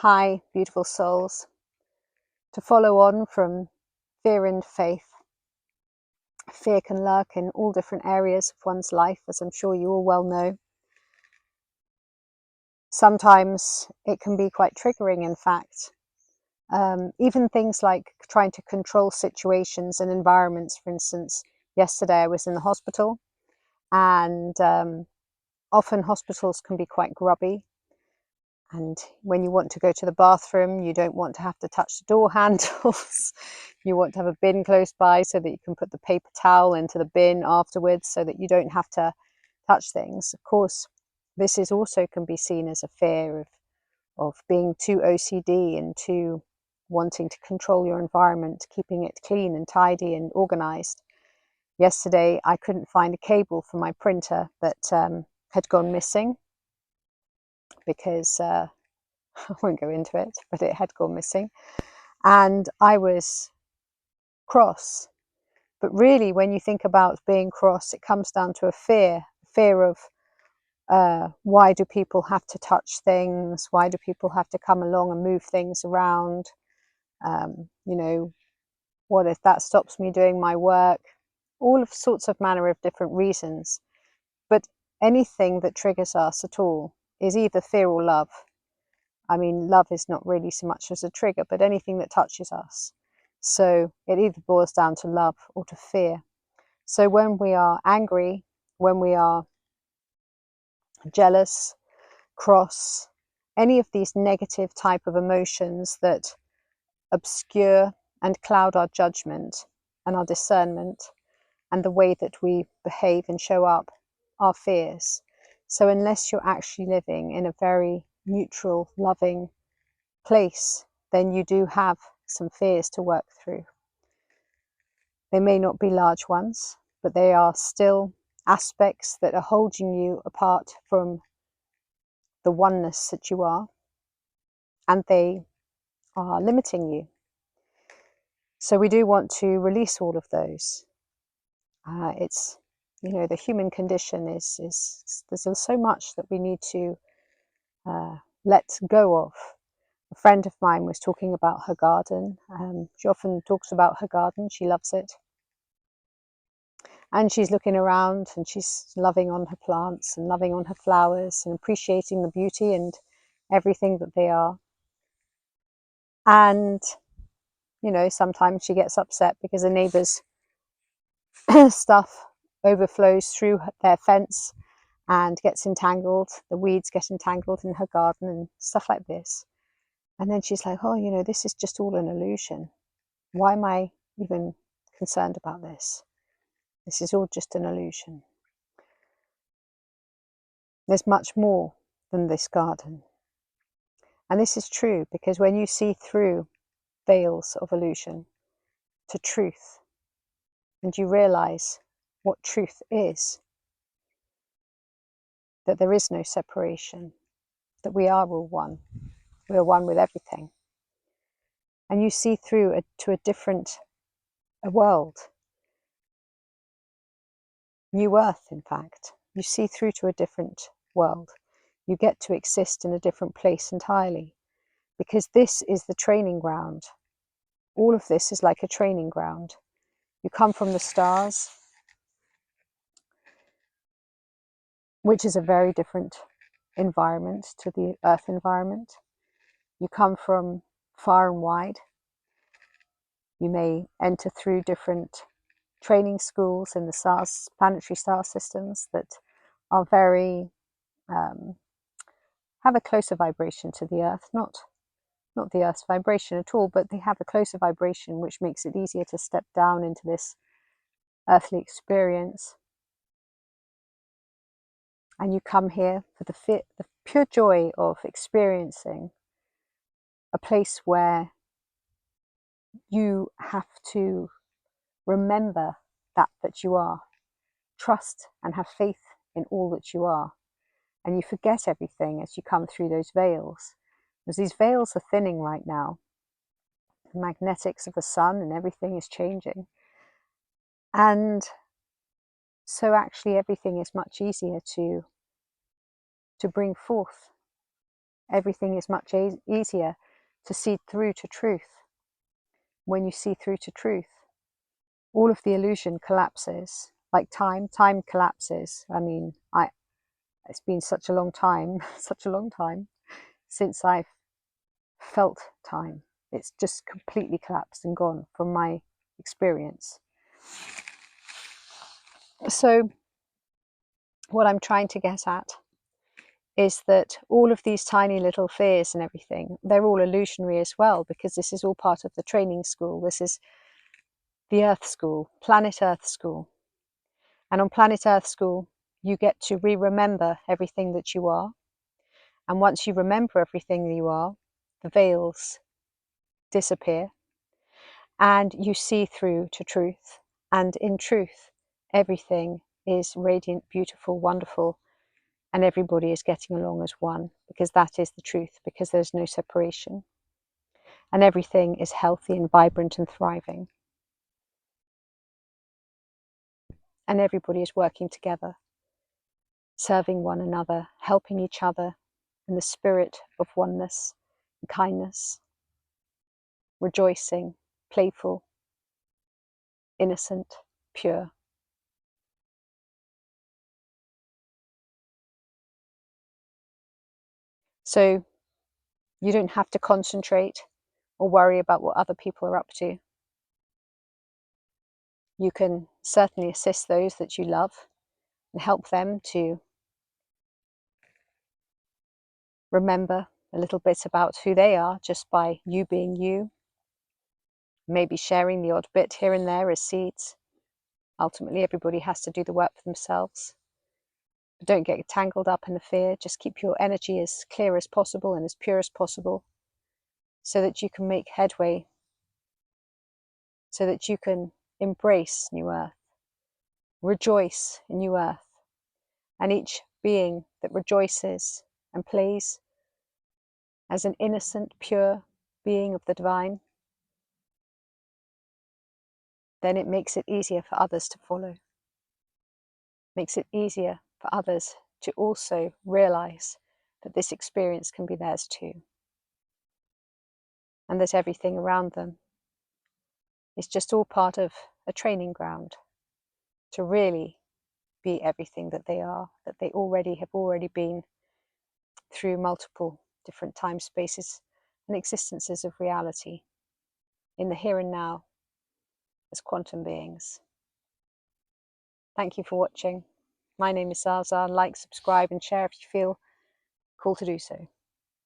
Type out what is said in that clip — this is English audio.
Hi, beautiful souls. To follow on from fear and faith, fear can lurk in all different areas of one's life, as I'm sure you all well know. Sometimes it can be quite triggering, in fact. Even things like trying to control situations and environments. For instance, yesterday I was in the hospital, and often hospitals can be quite grubby. And when you want to go to the bathroom, you don't want to have to touch the door handles. You want to have a bin close by so that you can put the paper towel into the bin afterwards so that you don't have to touch things. Of course, this is also can be seen as a fear of being too OCD and too wanting to control your environment, keeping it clean and tidy and organized. Yesterday, I couldn't find a cable for my printer that had gone missing because I won't go into it, but it had gone missing. And I was cross. But really, when you think about being cross, it comes down to a fear of why do people have to touch things? Why do people have to come along and move things around? What if that stops me doing my work? All of sorts of manner of different reasons. But anything that triggers us at all is either fear or love. I mean, love is not really so much as a trigger, but anything that touches us. So it either boils down to love or to fear. So when we are angry, when we are jealous, cross, any of these negative type of emotions that obscure and cloud our judgment and our discernment and the way that we behave and show up are fears. So unless you're actually living in a very neutral, loving place, then you do have some fears to work through. They may not be large ones, but they are still aspects that are holding you apart from the oneness that you are, and they are limiting you. So we do want to release all of those. It's, the human condition is there's so much that we need to let go of. A friend of mine was talking about her garden. She often talks about her garden. She loves it. And she's looking around and she's loving on her plants and loving on her flowers and appreciating the beauty and everything that they are. And, sometimes she gets upset because the neighbours' stuff overflows through their fence and gets entangled. The weeds get entangled in her garden and stuff like this. And then she's like, oh, this is just all an illusion. Why am I even concerned about this? This is all just an illusion. There's much more than this garden. And this is true because when you see through veils of illusion to truth, and you realize what truth is, that there is no separation, that we are all one. We are one with everything. And you see through to a different world, new earth, in fact. You see through to a different world. You get to exist in a different place entirely, because this is the training ground. All of this is like a training ground. You come from the stars, which is a very different environment to the earth environment. You come from far and wide. You may enter through different training schools in the stars, planetary star systems that are very have a closer vibration to the earth, not the earth's vibration at all, but they have a closer vibration, which makes it easier to step down into this earthly experience. And you come here for the pure joy of experiencing a place where you have to remember that you are, trust and have faith in all that you are, and you forget everything as you come through those veils, because these veils are thinning right now. The magnetics of the sun and everything is changing, and so actually everything is much easier to bring forth. everything is much easier to see through to truth. When you see through to truth, all of the illusion collapses. Like time collapses. I mean, it's been such a long time, such a long time since I've felt time. It's just completely collapsed and gone from my experience. So what I'm trying to get at is that all of these tiny little fears and everything, they're all illusionary as well, because this is all part of the training school. This is the Earth School, Planet Earth School. And on Planet Earth School, you get to remember everything that you are. And once you remember everything that you are, the veils disappear and you see through to truth. And in truth, everything is radiant, beautiful, wonderful, and everybody is getting along as one, because that is the truth, because there's no separation. And everything is healthy and vibrant and thriving. And everybody is working together, serving one another, helping each other in the spirit of oneness and kindness, rejoicing, playful, innocent, pure. So you don't have to concentrate or worry about what other people are up to. You can certainly assist those that you love and help them to remember a little bit about who they are just by you being you. Maybe sharing the odd bit here and there as seeds. Ultimately, everybody has to do the work for themselves. But don't get tangled up in the fear. Just keep your energy as clear as possible and as pure as possible, so that you can make headway, so that you can embrace New Earth, rejoice in New Earth. And each being that rejoices and plays as an innocent, pure being of the divine, then it makes it easier for others to follow. Makes it easier for others to also realize that this experience can be theirs too. And that everything around them is just all part of a training ground to really be everything that they are, that they have already been through multiple different time spaces and existences of reality in the here and now as quantum beings. Thank you for watching. My name is Zaza. Like, subscribe and share if you feel called to do so.